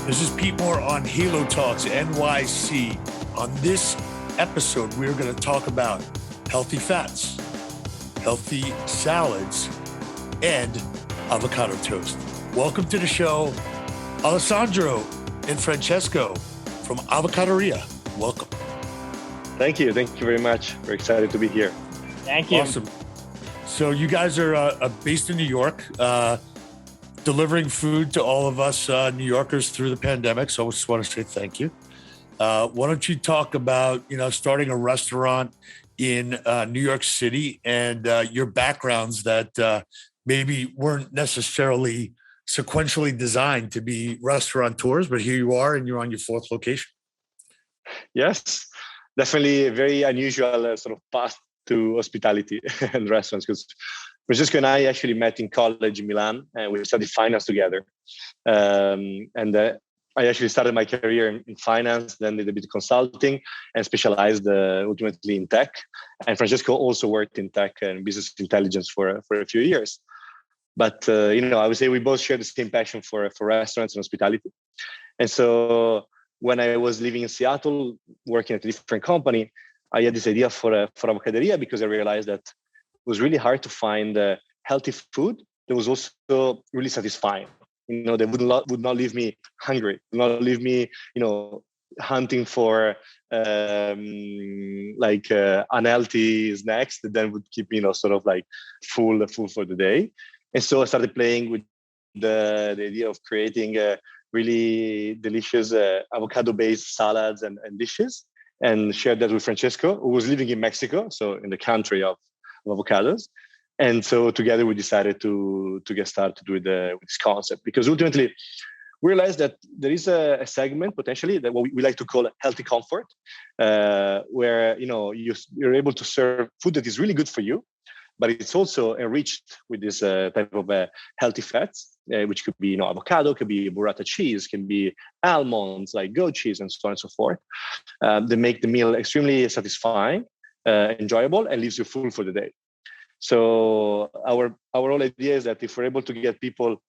This is Pete Moore on Halo Talks NYC. On this episode, we're going to talk about healthy fats, healthy salads, and avocado toast. Welcome to the show, Alessandro and Francesco from Avocaderia. Welcome. Thank you. Thank you very much. We're excited to be here. Thank you. Awesome. So you guys are based in New York, delivering food to all of us New Yorkers through the pandemic. So I just want to say thank you. Why don't you talk about, starting a restaurant in New York City and your backgrounds that maybe weren't necessarily sequentially designed to be restaurateurs, but here you are and you're on your fourth location. Yes, definitely a very unusual sort of path to hospitality and restaurants, because Francesco and I actually met in college in Milan and we studied finance together. I actually started my career in finance, then did a bit of consulting and specialized ultimately in tech. And Francesco also worked in tech and business intelligence for a few years. But, I would say we both share the same passion for restaurants and hospitality. And so when I was living in Seattle, working at a different company, I had this idea for Avocaderia because I realized that it was really hard to find healthy food that was also really satisfying. That would not leave me hungry, would not leave me, hunting for unhealthy snacks that then would keep me, sort of like full for the day. And so I started playing with the idea of creating really delicious avocado-based salads and dishes, and shared that with Francesco, who was living in Mexico, so in the country of avocados. And so together we decided to get started with this concept, because ultimately we realized that there is a segment potentially that what we like to call healthy comfort, where you're able to serve food that is really good for you, but it's also enriched with this type of healthy fats, which could be avocado, could be burrata cheese, can be almonds like goat cheese, and so on and so forth. They make the meal extremely satisfying, enjoyable, and leaves you full for the day. So our whole idea is that if we're able to get people,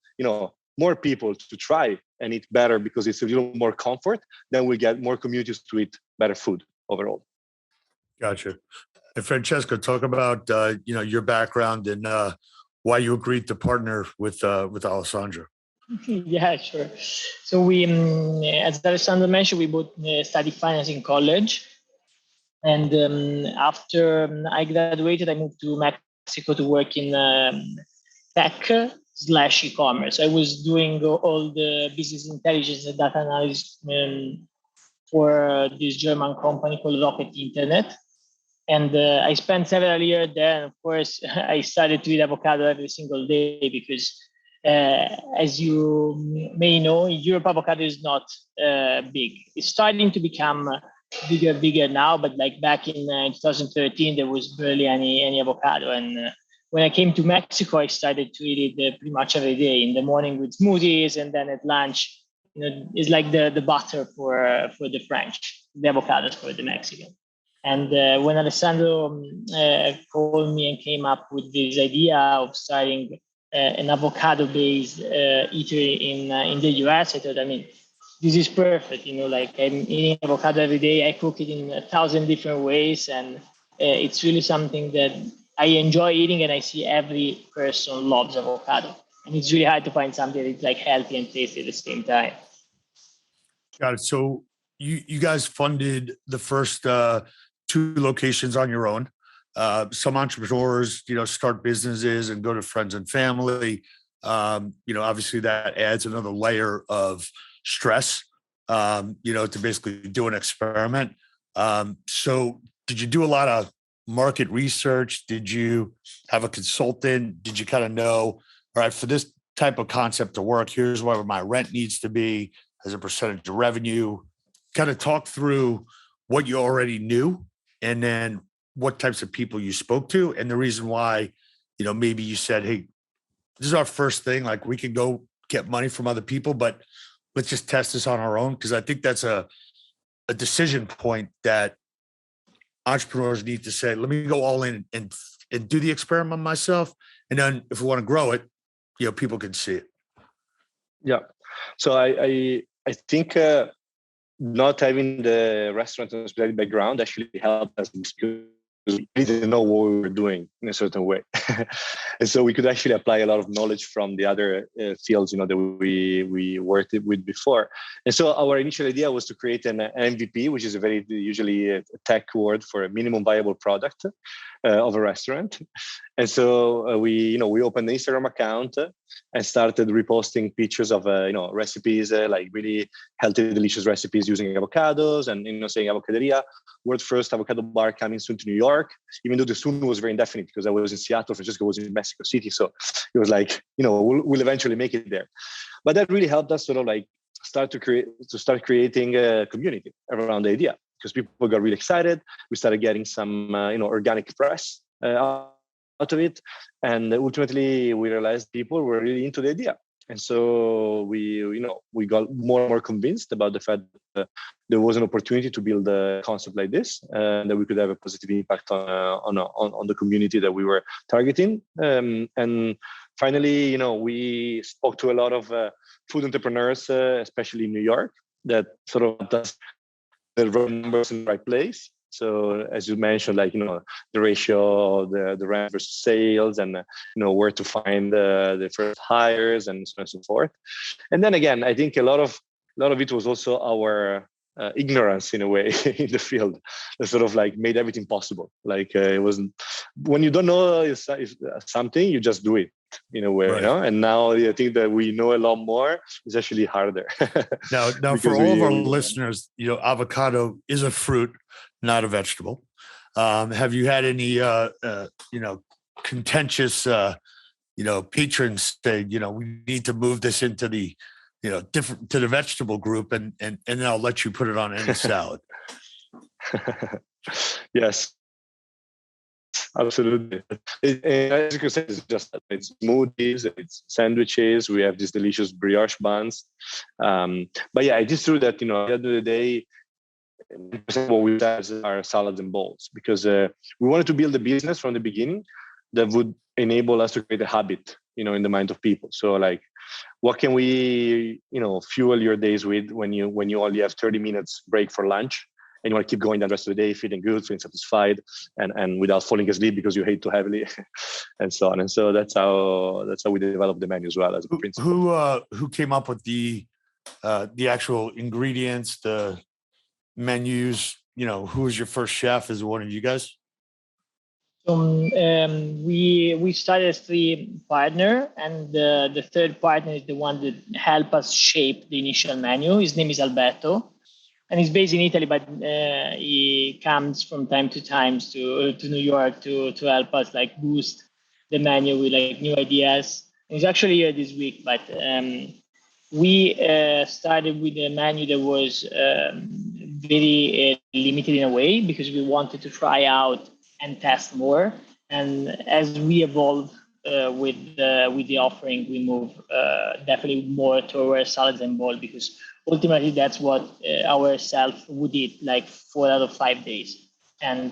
more people to try and eat better because it's a little more comfort, then we get more communities to eat better food overall. Gotcha. And Francesco, talk about your background and why you agreed to partner with Alessandro. Yeah, sure. So we, as Alessandro mentioned, we both studied finance in college, and after I graduated, I moved to Mexico to work in tech/e-commerce. I was doing all the business intelligence and data analysis for this German company called Rocket Internet. And I spent several years there. And of course, I started to eat avocado every single day because, as you may know, in Europe, avocado is not big. It's starting to become bigger now. But like back in 2013, there was barely any avocado. And when I came to Mexico, I started to eat it pretty much every day, in the morning with smoothies, and then at lunch. It's like the butter for the French, the avocados for the Mexican. And when Alessandro called me and came up with this idea of starting an avocado-based eatery in the US, I thought, this is perfect. I'm eating avocado every day. I cook it in 1,000 different ways, and it's really something that I enjoy eating, and I see every person loves avocado. And it's really hard to find something that's like healthy and tasty at the same time. Got it. So you guys funded the first 2 locations on your own. Some entrepreneurs, start businesses and go to friends and family. Obviously that adds another layer of stress, to basically do an experiment. So did you do a lot of market research? Did you have a consultant? Did you kind of know, all right, for this type of concept to work, here's where my rent needs to be as a percentage of revenue? Kind of talk through what you already knew, and then what types of people you spoke to, and the reason why, maybe you said, hey, this is our first thing, like we can go get money from other people, but let's just test this on our own. Because I think that's a decision point that entrepreneurs need to say, let me go all in and do the experiment myself. And then if we want to grow it, people can see it. Yeah. So I I think not having the restaurant and hospitality background actually helped us because we didn't know what we were doing in a certain way. And so we could actually apply a lot of knowledge from the other fields, that we worked with before. And so our initial idea was to create an MVP, which is a very usually a tech word for a minimum viable product of a restaurant. And so we opened the Instagram account and started reposting pictures of recipes, like really healthy, delicious recipes using avocados, and saying Avocaderia, world first avocado bar coming soon to New York. Even though the soon was very indefinite because I was in Seattle, Francesco was in Mexico City, so it was like we'll eventually make it there. But that really helped us sort of like start creating a community around the idea, because people got really excited. We started getting some organic press out of it, and ultimately we realized people were really into the idea. And so we got more and more convinced about the fact that there was an opportunity to build a concept like this, and that we could have a positive impact on the community that we were targeting. And finally, we spoke to a lot of food entrepreneurs, especially in New York, that sort of does the right numbers in the right place. So as you mentioned, like, the ratio, the rent versus sales, and, where to find the first hires, and so on and so forth. And then again, I think a lot of it was also our ignorance in a way in the field that sort of like made everything possible. Like it wasn't, when you don't know if something, you just do it in a way, right. And now I think that we know a lot more. It's actually harder. Now for all of our listeners, avocado is a fruit, not a vegetable. Have you had any, contentious, patrons say, we need to move this into the, different to the vegetable group, and then I'll let you put it on any salad? Yes, absolutely. As you can say, it's smoothies, it's sandwiches. We have these delicious brioche buns. But yeah, it is true that, at the end of the day, what we have are salads and bowls, because we wanted to build a business from the beginning that would enable us to create a habit, in the mind of people. So like, what can we, fuel your days with when you only have 30 minutes break for lunch, and you want to keep going the rest of the day, feeling good, feeling satisfied, and without falling asleep because you ate too heavily, and so on. And so that's how we developed the menu as well, as a principle. Who came up with the actual ingredients, the menus? Who was your first chef? Is it one of you guys? We started as 3 partners, and the third partner is the one that helped us shape the initial menu. His name is Alberto, and he's based in Italy, but he comes from time to time to New York to help us like boost the menu with like new ideas. And he's actually here this week, but we started with a menu that was very limited in a way, because we wanted to try out and test more. And as we evolve with the offering, we move definitely more towards salads and bowl, because ultimately that's what ourselves would eat like 4 out of 5 days. And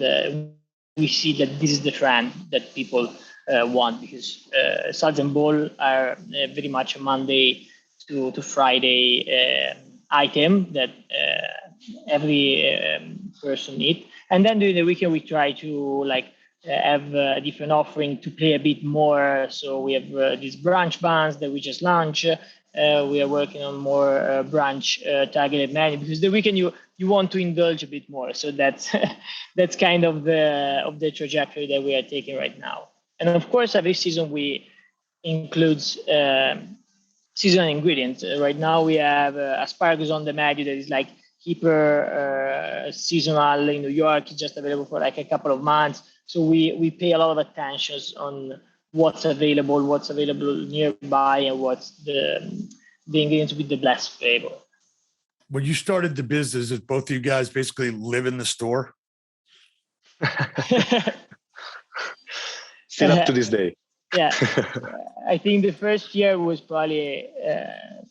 we see that this is the trend that people want, because salads and bowl are very much a Monday to Friday item that every person eat. And then during the weekend, we try to have a different offering to pay a bit more. So we have these brunch buns that we just launched. We are working on more brunch targeted menu, because the weekend you want to indulge a bit more. So that's that's kind of the trajectory that we are taking right now. And of course, every season we includes seasonal ingredients. Right now we have asparagus on the menu that is like hyper seasonal in New York. It's just available for like a couple of months. So we pay a lot of attention on what's available nearby, and what's the ingredients with the best flavor. When you started the business, did both of you guys basically live in the store? Still up to this day. Yeah, I think the first year was probably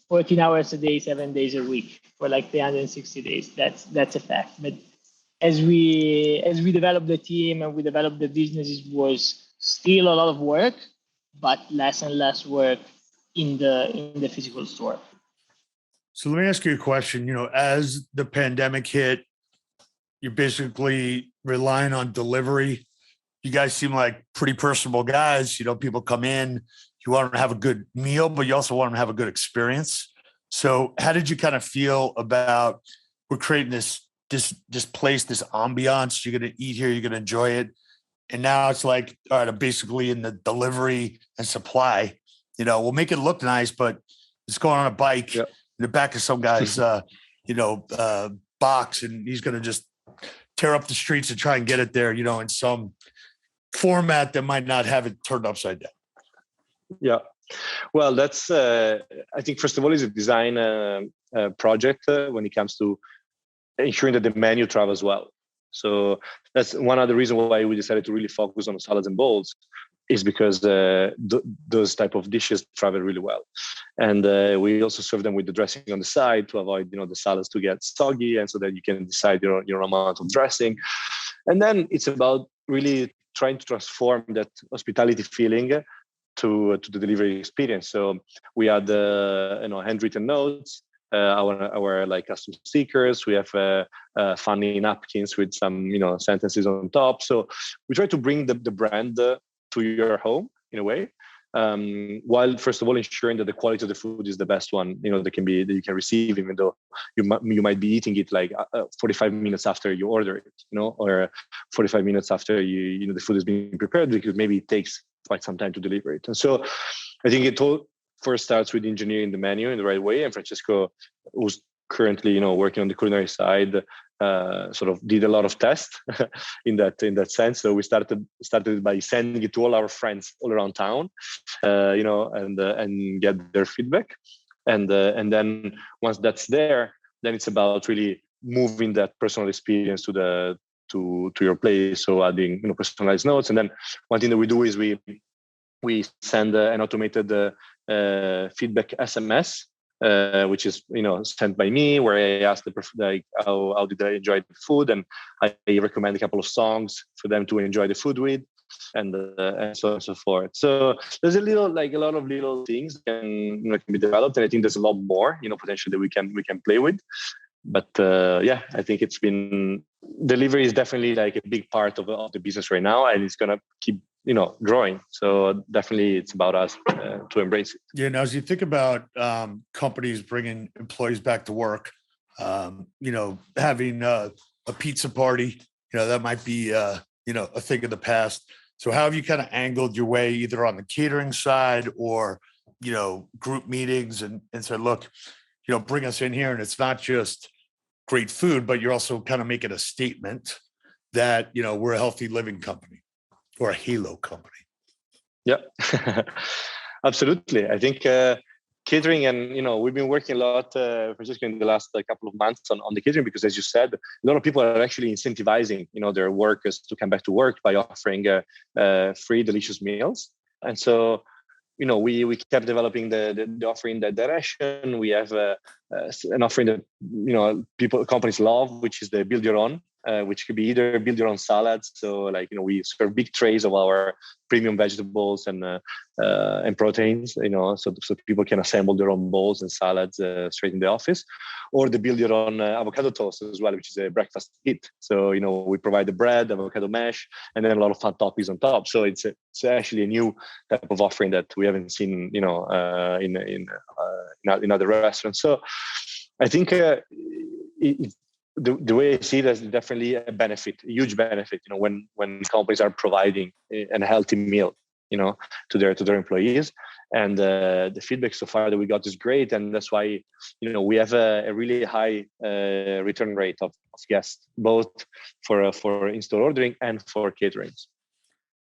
14 hours a day, 7 days a week for like 360 days. That's a fact. But as we developed the team and we developed the business, it was still a lot of work, but less and less work in the physical store. So let me ask you a question. As the pandemic hit, you're basically relying on delivery. You guys seem like pretty personable guys. People come in, you want them to have a good meal, but you also want them to have a good experience. So how did you kind of feel about we're creating this place, this ambiance? You're going to eat here, you're going to enjoy it. And now it's like, all right, I'm basically in the delivery and supply. We'll make it look nice, but it's going on a bike in the back of some guy's, box, and he's going to just tear up the streets and try and get it there, in some format that might not have it turned upside down. Yeah. Well, that's, I think, first of all, is a design project when it comes to ensuring that the menu travels well. So that's one of the reasons why we decided to really focus on salads and bowls, is because those type of dishes travel really well. And we also serve them with the dressing on the side to avoid, the salads to get soggy, and so that you can decide your amount of dressing. And then it's about really trying to transform that hospitality feeling to the delivery experience. So we had handwritten notes, our like custom stickers. We have funny napkins with some sentences on top. So we try to bring the brand to your home in a way, while first of all ensuring that the quality of the food is the best one that you can receive, even though you might be eating it like 45 minutes after you order it, or 45 minutes after the food is being prepared, because maybe it takes quite some time to deliver it. And so I think it all first starts with engineering the menu in the right way. And Francesco, who's currently working on the culinary side, sort of did a lot of tests in that sense. So we started by sending it to all our friends all around town, and get their feedback. And then once that's there, then it's about really moving that personal experience to your place. So adding personalized notes. And then one thing that we do is we send an automated feedback SMS, which is sent by me, where I ask how did I enjoy the food, and I recommend a couple of songs for them to enjoy the food with, and so on and so forth. So there's a lot of little things can be developed, and I think there's a lot more potentially that we can play with. But I think it's been, delivery is definitely like a big part of the business right now, and it's gonna keep growing. So definitely it's about us to embrace it. Yeah. Now, as you think about companies bringing employees back to work, having a pizza party, that might be a thing of the past. So how have you kind of angled your way either on the catering side or group meetings and said, look, bring us in here, and it's not just great food, but you're also kind of making a statement that we're a healthy living company or a halo company. Yeah. Absolutely. I think catering, and we've been working a lot, Francesco, in the last couple of months on the catering, because as you said, a lot of people are actually incentivizing their workers to come back to work by offering free delicious meals. And so we kept developing the offering in that direction. We have an offering that companies love, which is the build your own, which could be either build your own salads. So we serve big trays of our premium vegetables and proteins, so people can assemble their own bowls and salads straight in the office, or the build your own avocado toast as well, which is a breakfast hit. So we provide the bread, avocado mash, and then a lot of fun toppings on top. So it's actually a new type of offering that we haven't seen in other restaurants. So I think the way I see it is definitely a benefit, a huge benefit, when companies are providing a healthy meal, to their employees. And the feedback so far that we got is great. And that's why, we have a really high return rate of guests, both for in-store ordering and for catering.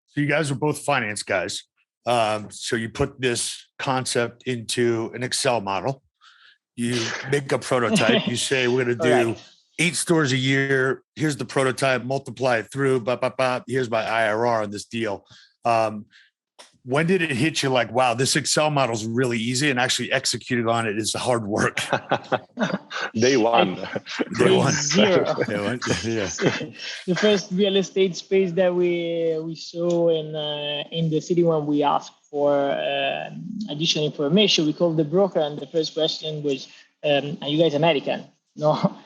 So you guys are both finance guys. So you put this concept into an Excel model. You make a prototype. You say, we're going to do 8 stores a year. Here's the prototype, multiply it through, here's my IRR on this deal. When did it hit you like, wow, this Excel model is really easy, and actually executing on it is hard work? Day one. Zero. Yeah. The first real estate space that we saw in the city, when we asked for additional information, we called the broker, and the first question was, are you guys American? No.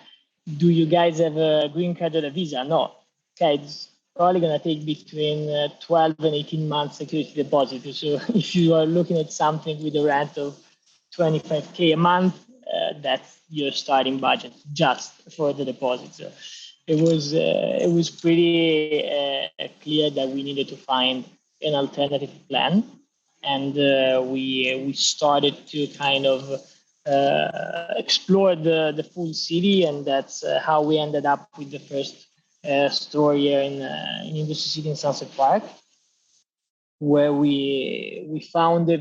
Do you guys have a green card or a visa? No. Okay, it's probably going to take between 12 and 18 months security deposit. So if you are looking at something with a rent of 25K a month, that's your starting budget just for the deposit. So it was pretty clear that we needed to find an alternative plan, and we started to kind of explore the full city, and that's how we ended up with the first store here in Industry City in Sunset Park, where we found a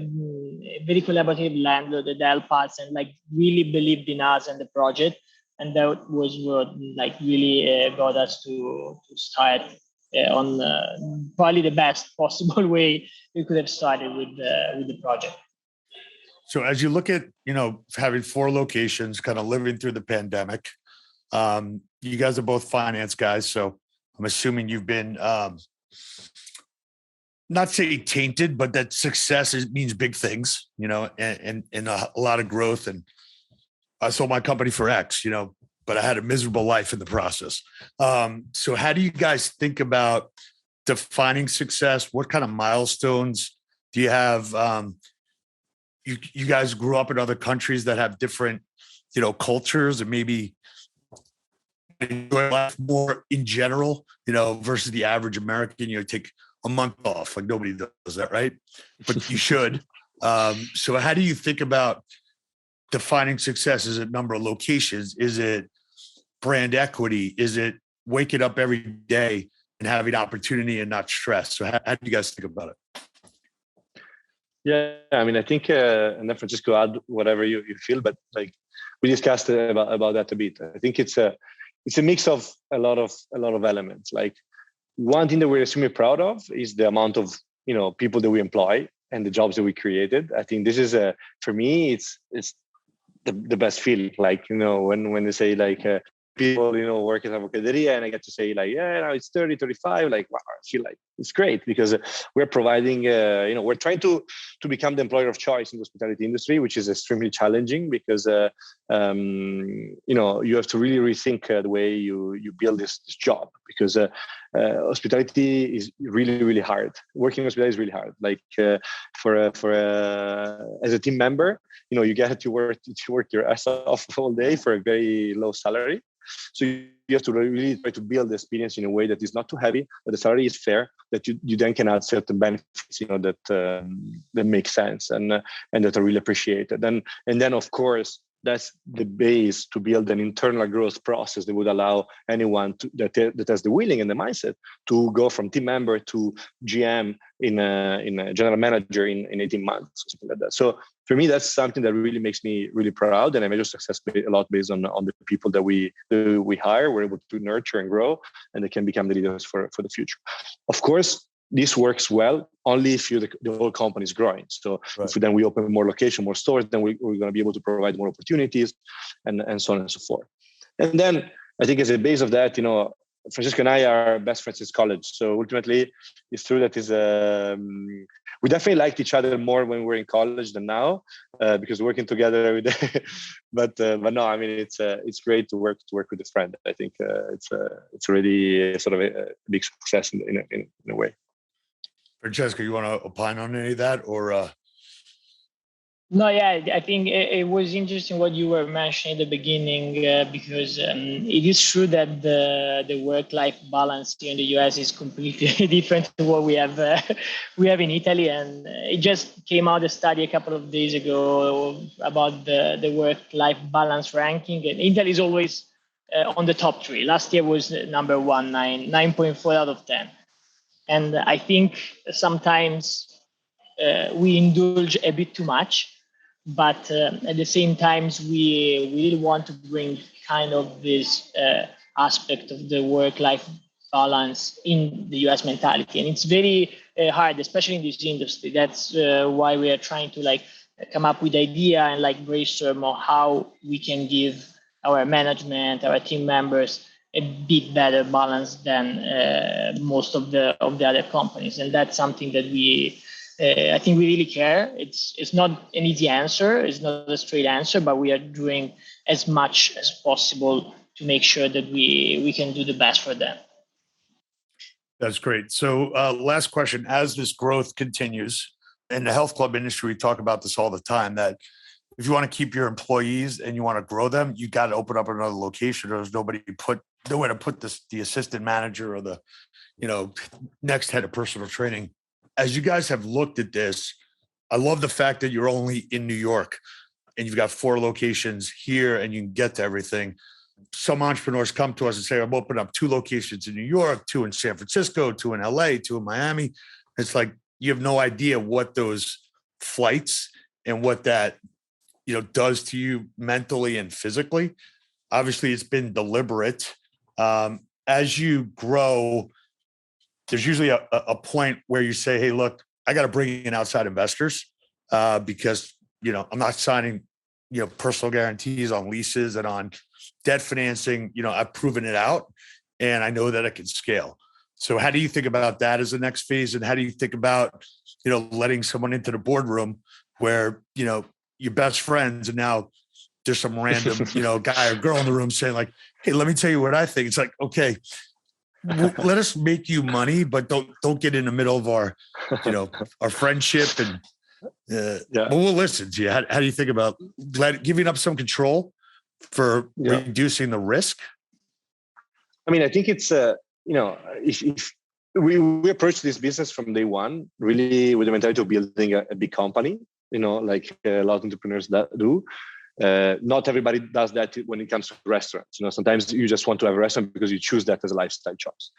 very collaborative landlord that helped us and like really believed in us and the project, and that was what like really got us to start on probably the best possible way we could have started with the project. So as you look at, having 4 locations, kind of living through the pandemic, you guys are both finance guys. So I'm assuming you've been, not say tainted, but that success means big things, and a lot of growth. And I sold my company for X, but I had a miserable life in the process. So how do you guys think about defining success? What kind of milestones do you have? You guys grew up in other countries that have different, cultures, and maybe enjoy life more in general, versus the average American. Take a month off, like nobody does that, right? But you should. So how do you think about defining success? Is it number of locations? Is it brand equity? Is it waking up every day and having opportunity and not stress? So how do you guys think about it? Yeah, I mean, I think, and then Francesco, add whatever you feel, but like we discussed about that a bit. I think it's a mix of a lot of elements. Like one thing that we're extremely proud of is the amount of people that we employ and the jobs that we created. I think this is for me, it's the best feeling. Like when they say like people work at Avocaderia, and I get to say like, yeah, now it's 30, 35. Like, wow, I feel like it's great because we're providing, we're trying to become the employer of choice in the hospitality industry, which is extremely challenging because you have to really rethink the way you build this job, because hospitality is really, really hard. Working in hospitality is really hard. Like as a team member, you get to work your ass off all day for a very low salary. So you have to really try to build the experience in a way that is not too heavy, that the salary is fair, that you then can add certain benefits, that make sense and that are really appreciated. And then of course that's the base to build an internal growth process that would allow anyone that has the willing and the mindset to go from team member to GM in a general manager in 18 months, or something like that. So for me, that's something that really makes me really proud, and I measure success a lot based on the people that we hire. We're able to nurture and grow, and they can become the leaders for the future. Of course, this works well only if the whole company is growing. So right. If we open more locations, more stores, then we're going to be able to provide more opportunities and so on and so forth. And then I think as a base of that, Francesco and I are best friends since college. So ultimately, it's true that we definitely liked each other more when we were in college than now, because we're working together every day. but no, I mean, it's great to work with a friend. I think it's really sort of a big success in a way. Francesco, you want to opine on any of that, or? No, yeah, I think it was interesting what you were mentioning at the beginning, because it is true that the work-life balance here in the US is completely different to what we have in Italy. And it just came out a study a couple of days ago about the work-life balance ranking, and Italy is always on the top 3. Last year was number 1, 9.4 out of 10. And I think sometimes we indulge a bit too much. But at the same time, we really want to bring kind of this aspect of the work-life balance in the US mentality. And it's very hard, especially in this industry. That's why we are trying to come up with idea and brainstorm on how we can give our management, our team members a bit better balance than most of the other companies. And that's something that we I think we really care. It's not an easy answer. It's not a straight answer, but we are doing as much as possible to make sure that we can do the best for them. That's great. So last question, as this growth continues in the health club industry, we talk about this all the time, that if you want to keep your employees and you want to grow them, you got to open up another location. There's nowhere to put the assistant manager or the, next head of personal training. As you guys have looked at this, I love the fact that you're only in New York and you've got 4 locations here and you can get to everything. Some entrepreneurs come to us and say, I'm opening up 2 locations in New York, 2 in San Francisco, 2 in LA, 2 in Miami. It's like, you have no idea what those flights and what that, does to you mentally and physically. Obviously, it's been deliberate. As you grow, there's usually a point where you say, hey, look, I got to bring in outside investors because, I'm not signing, personal guarantees on leases and on debt financing. I've proven it out and I know that it can scale. So how do you think about that as the next phase? And how do you think about, letting someone into the boardroom where, your best friends and now there's some random, guy or girl in the room saying like, hey, let me tell you what I think. It's like, okay, let us make you money, but don't get in the middle of our, our friendship and but we'll listen to you. How do you think about giving up some control for reducing the risk? I mean, I think it's, if we approach this business from day one, really with the mentality of building a big company, like a lot of entrepreneurs that do. Not everybody does that when it comes to restaurants. Sometimes you just want to have a restaurant because you choose that as a lifestyle choice.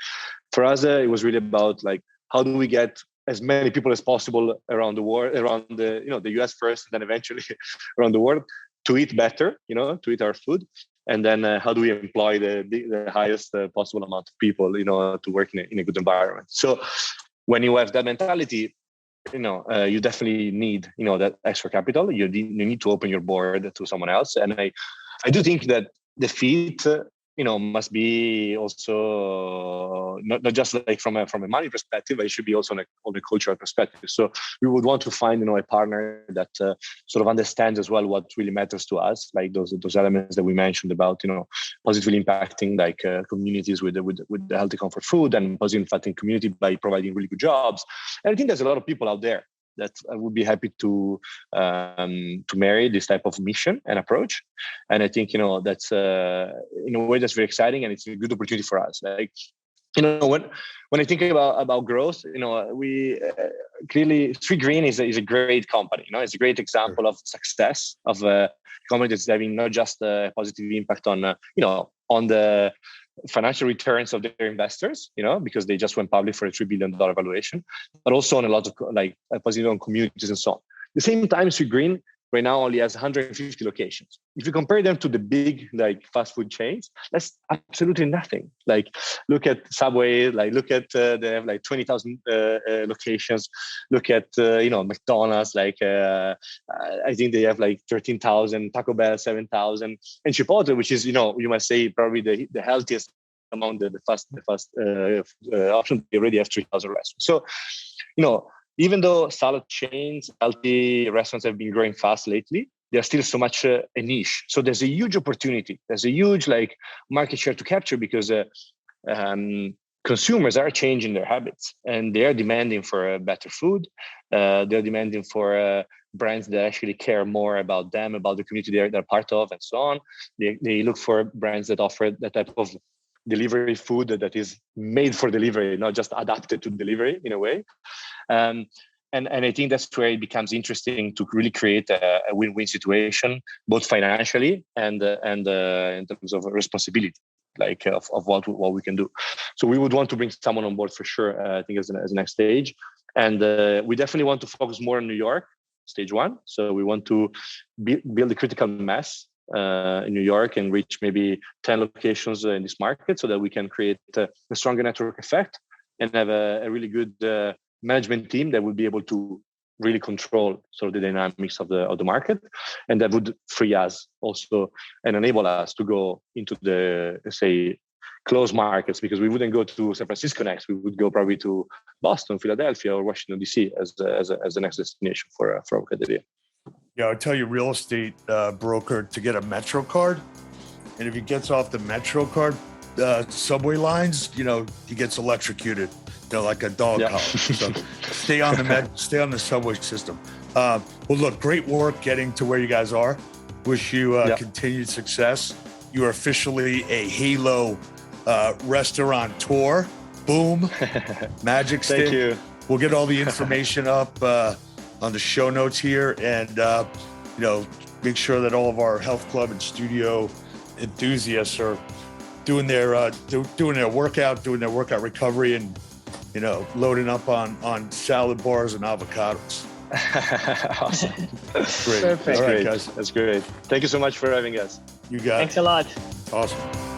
For us, it was really about like, how do we get as many people as possible around the world, around the US first, and then eventually around the world to eat better, to eat our food. And then how do we employ the highest possible amount of people, to work in a good environment. So when you have that mentality, you definitely need, that extra capital. You need to open your board to someone else. And I do think that the fit, must be also not just like from a money perspective, it should be also on a cultural perspective. So we would want to find, a partner that sort of understands as well what really matters to us, like those elements that we mentioned about, positively impacting like communities with the healthy comfort food and positively impacting community by providing really good jobs. And I think there's a lot of people out there that I would be happy to marry this type of mission and approach. And I think, that's in a way that's very exciting and it's a good opportunity for us. Like, when I think about growth, we clearly Street Green is a great company. It's a great example of success of a company that's having not just a positive impact on, on the financial returns of their investors, because they just went public for a $3 billion valuation, but also on a lot of like positive on communities and so on. At the same time, Street Green right now only has 150 locations. If you compare them to the big like fast food chains, that's absolutely nothing. Like look at Subway, like look at they have like 20,000 locations. Look at McDonald's, like I think they have like 13,000. Taco Bell 7,000, and Chipotle, which is you might say probably the healthiest among the fast options. They already have 3,000 restaurants. So even though salad chains, healthy restaurants have been growing fast lately, there's still so much a niche. So there's a huge opportunity. There's a huge like market share to capture because consumers are changing their habits and they are demanding for better food. They're demanding for brands that actually care more about them, about the community they're part of, and so on. They look for brands that offer that type of delivery food that is made for delivery, not just adapted to delivery in a way. And I think that's where it becomes interesting to really create a win-win situation, both financially and in terms of responsibility, like of what we can do. So we would want to bring someone on board for sure, I think as the next stage. And we definitely want to focus more on New York, stage one. So we want to build a critical mass in New York and reach maybe 10 locations in this market so that we can create a stronger network effect and have a really good management team that would be able to really control sort of the dynamics of the market, and that would free us also and enable us to go into the, let's say, close markets, because we wouldn't go to San Francisco next. We would go probably to Boston, Philadelphia, or Washington D.C. as the next destination for Avocaderia. Yeah, I tell you, real estate broker to get a Metro card, and if he gets off the Metro card subway lines, he gets electrocuted. Like a dog collar. So stay on the subway system. Well, look, great work getting to where you guys are. Wish you continued success. You are officially a Halo restaurateur. Boom, magic stick. Thank you. We'll get all the information up on the show notes here, and make sure that all of our health club and studio enthusiasts are doing their workout recovery, and loading up on salad bars and avocados. Awesome. Great. Perfect. All right, Great. guys. That's great. Thank you so much for having us. You got it. Thanks a lot. Awesome.